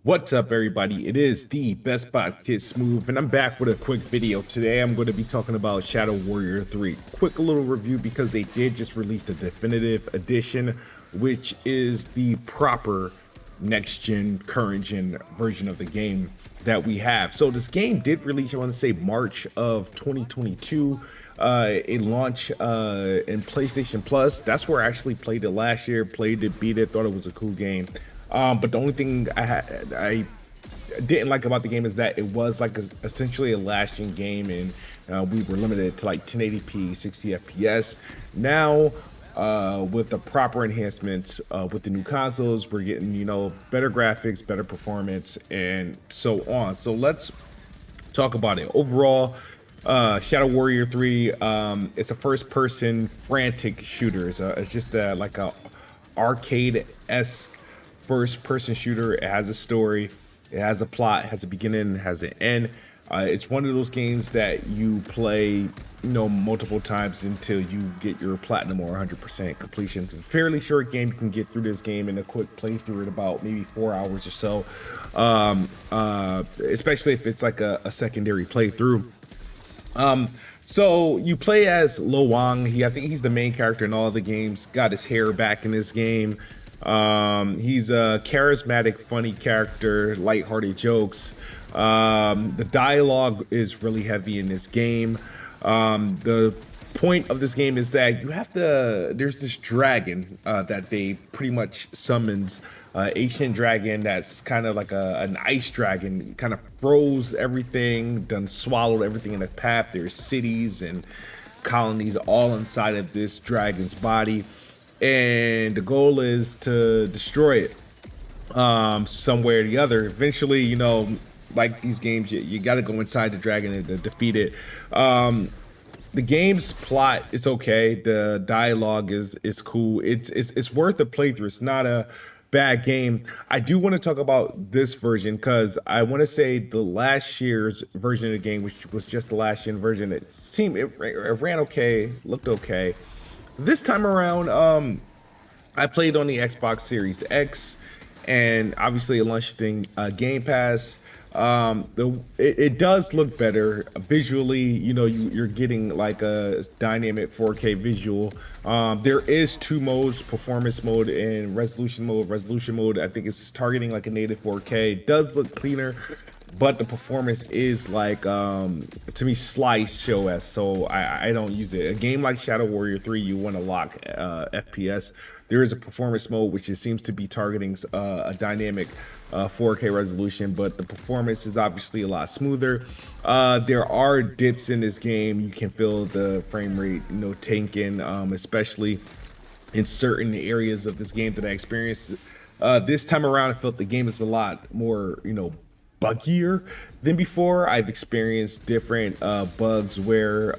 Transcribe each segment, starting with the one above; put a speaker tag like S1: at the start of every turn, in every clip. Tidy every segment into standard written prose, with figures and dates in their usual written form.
S1: What's up, everybody? It is the Best Bot Kid Smooth, and I'm back with a quick video. Today, I'm going to be talking about Shadow Warrior 3. Quick little review because they did just release the definitive edition, which is the proper next-gen, current-gen version of the game that we have. So this game did release, I want to say, March of 2022. It launched in PlayStation Plus. That's where I actually played it last year, played it, beat it, thought it was a cool game. But the only thing I didn't like about the game is that it was like essentially a last-gen game, and we were limited to like 1080p, 60 FPS. Now, with the proper enhancements, with the new consoles, we're getting better graphics, better performance, and so on. So let's talk about it overall. Shadow Warrior 3, it's a first-person frantic shooter. It's just like a arcade-esque first-person shooter. It has a story, it has a plot, it has a beginning, it has an end. It's one of those games that you play, multiple times until you get your platinum or 100% completion. It's a fairly short game. You can get through this game in a quick playthrough in about maybe 4 hours or so, especially if it's like a secondary playthrough. So you play as Lo Wang. I think he's the main character in all the games. Got his hair back in this game. He's a charismatic, funny character, lighthearted jokes. The dialogue is really heavy in this game. The point of this game is that there's this dragon that they pretty much summons, ancient dragon that's kind of like an ice dragon, kind of froze everything, swallowed everything in the path. There's cities and colonies all inside of this dragon's body, and the goal is to destroy it some way or the other. Eventually, like these games, you got to go inside the dragon and to defeat it. The game's plot is okay. The dialogue is cool. It's worth a playthrough. It's not a bad game. I do want to talk about this version because I want to say the last year's version of the game, which was just the last gen version, it ran okay, looked okay. This time around, I played on the Xbox Series X, and obviously it launched in Game Pass. It does look better visually. You're getting like a dynamic 4K visual. There is two modes: performance mode and resolution mode. Resolution mode, I think, is targeting like a native 4K. It does look cleaner, but the performance is like, to me, slideshow-esque, so I don't use it. A game like Shadow Warrior 3, you want to lock FPS. There is a performance mode which seems to be targeting a dynamic 4K resolution, but the performance is obviously a lot smoother. There are dips in this game. You can feel the frame rate, tanking, especially in certain areas of this game that I experienced. This time around, I felt the game is a lot more, buggier than before. I've experienced different bugs where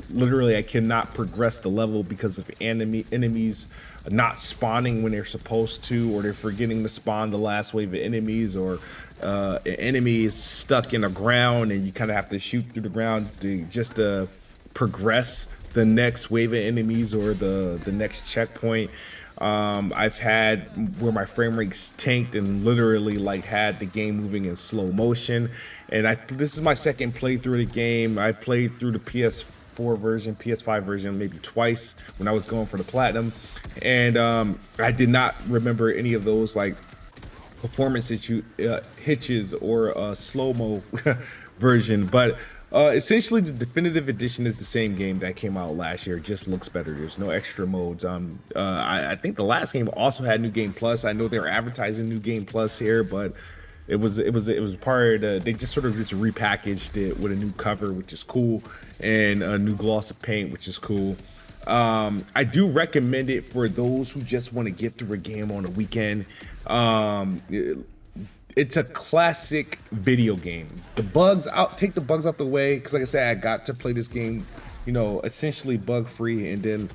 S1: literally I cannot progress the level because of enemies not spawning when they're supposed to, or they're forgetting to spawn the last wave of enemies, or an enemy is stuck in the ground and you kind of have to shoot through the ground to progress the next wave of enemies or the next checkpoint. I've had where my frame rate's tanked and literally like had the game moving in slow motion. And this is my second playthrough of the game. I played through the PS4 version, PS5 version maybe twice when I was going for the platinum, and I did not remember any of those like performance hitches or slow-mo version. But essentially, the definitive edition is the same game that came out last year. It just looks better. There's no extra modes. I think the last game also had New Game Plus. I know they're advertising New Game Plus here, but it was part of they just sort of just repackaged it with a new cover, which is cool, and a new gloss of paint, which is cool. I do recommend it for those who just want to get through a game on a weekend. It's a classic video game. Take the bugs out the way, because like I said, I got to play this game, essentially bug free, and then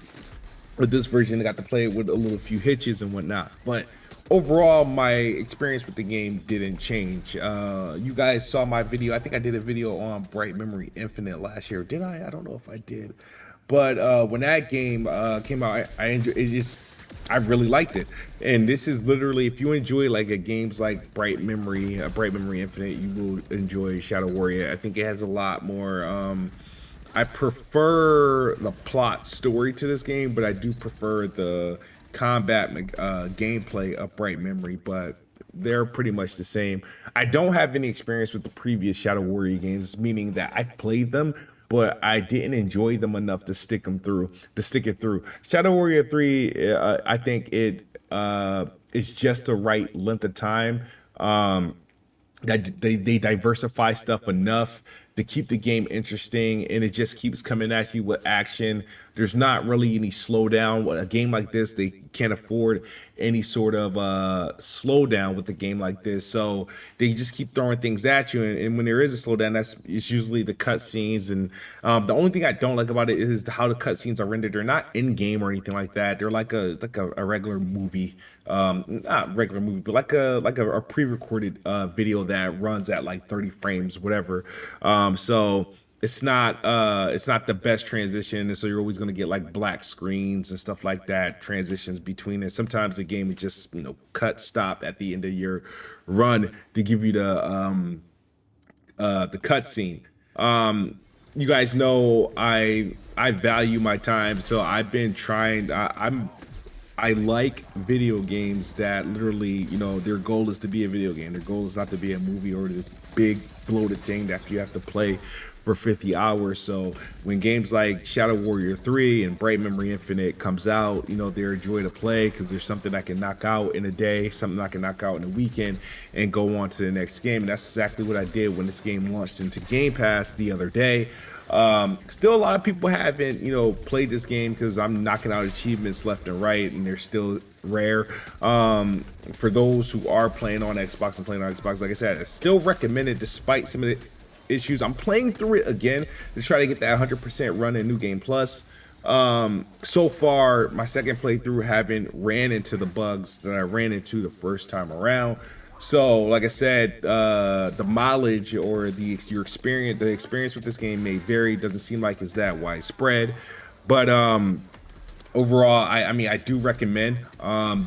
S1: with this version I got to play it with a little few hitches and whatnot. But overall, my experience with the game didn't change. You guys saw my video. I think I did a video on Bright Memory Infinite last year. Did I don't know if I did. But when that game came out, I enjoyed it. I really liked it. And this is literally, if you enjoy like a games like Bright Memory Infinite, you will enjoy Shadow Warrior. I think it has a lot more. I prefer the plot story to this game, but I do prefer the combat gameplay of Bright Memory. But they're pretty much the same. I don't have any experience with the previous Shadow Warrior games, meaning that I've played them, but I didn't enjoy them enough to stick it through. Shadow Warrior 3, I think it is just the right length of time. That they diversify stuff enough to keep the game interesting, and it just keeps coming at you with action. There's not really any slowdown. A game like this, they can't afford any sort of slowdown with a game like this, so they just keep throwing things at you. And when there is a slowdown, it's usually the cutscenes. And the only thing I don't like about it is how the cutscenes are rendered. They're not in game or anything like that. They're like a regular movie, not regular movie, but like a pre-recorded video that runs at like 30 frames, whatever. So it's not the best transition, and so you're always going to get like black screens and stuff like that, transitions between it. Sometimes the game is just cut stop at the end of your run to give you the cutscene. You guys know I value my time, so I've been trying. I like video games that literally, their goal is to be a video game. Their goal is not to be a movie or this big bloated thing that you have to play for 50 hours. So when games like Shadow Warrior 3 and Bright Memory Infinite comes out, they're a joy to play because there's something I can knock out in a day, something I can knock out in a weekend and go on to the next game. And that's exactly what I did when this game launched into Game Pass the other day. Still a lot of people haven't played this game because I'm knocking out achievements left and right, and they're still rare. For those who are playing on Xbox, like I said, it's still recommended despite some of the issues. I'm playing through it again to try to get that 100% run in New Game Plus. So far, my second playthrough haven't ran into the bugs that I ran into the first time around. So, like I said, the mileage or the experience with this game may vary. It doesn't seem like it's that widespread, but overall, I mean, I do recommend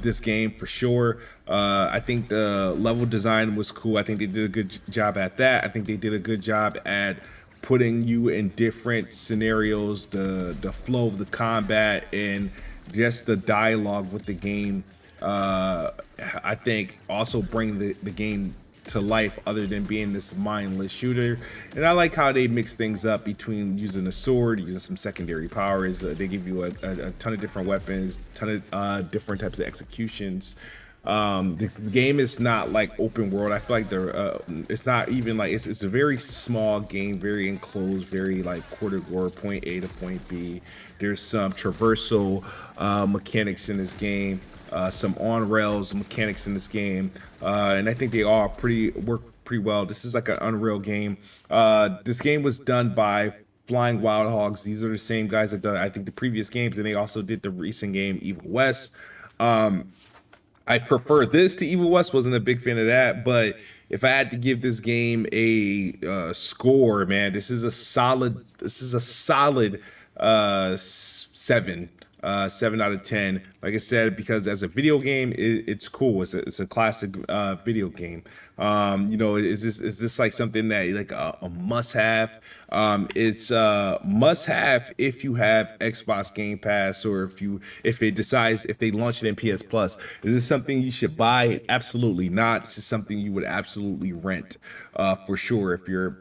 S1: this game for sure. I think the level design was cool. I think they did a good job at that. I think they did a good job at putting you in different scenarios, the flow of the combat, and just the dialogue with the game. I think also bring the game to life other than being this mindless shooter. And I like how they mix things up between using a sword, using some secondary powers. They give you a ton of different weapons, ton of different types of executions. The game is not like open world. I feel like it's not even like it's a very small game, very enclosed, very like quarter gore, point A to point B. There's some traversal mechanics in this game, some on rails mechanics in this game, and I think they all work pretty well. This is like an Unreal game. This game was done by Flying Wild Hogs. These are the same guys that done, I think, the previous games, and they also did the recent game Evil West. I prefer this to Evil West. Wasn't a big fan of that, but if I had to give this game a score, man, this is a solid 7. 7 out of 10. Like I said, because as a video game, it's cool. It's a classic video game. Is this like something that like a must have? It's a must have if you have Xbox Game Pass, or if they launch it in PS Plus. Is this something you should buy? Absolutely not. This is something you would absolutely rent for sure if you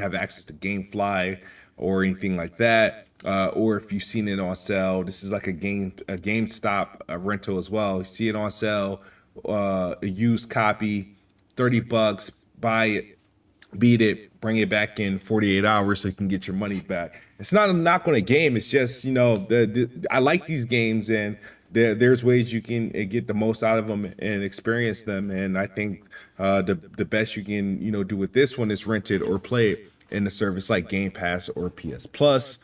S1: have access to GameFly or anything like that. Or if you've seen it on sale. This is like a GameStop rental as well. You see it on sale, a used copy, $30, buy it, beat it, bring it back in 48 hours so you can get your money back. It's not a knock on a game. It's just, I like these games, and there's ways you can get the most out of them and experience them. And I think the best you can, do with this one is rent it or play it. in the service like Game Pass or PS Plus.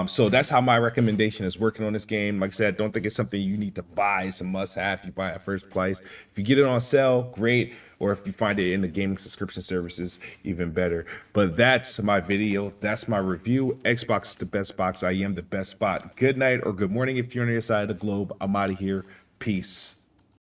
S1: So that's how my recommendation is working on this game. Like I said, I don't think it's something you need to buy. It's a must-have. You buy it at first price. If you get it on sale, great. Or if you find it in the gaming subscription services, even better. But that's my video. That's my review. Xbox is the best box. I am the best spot. Good night or good morning if you're on the other side of the globe. I'm out of here. Peace.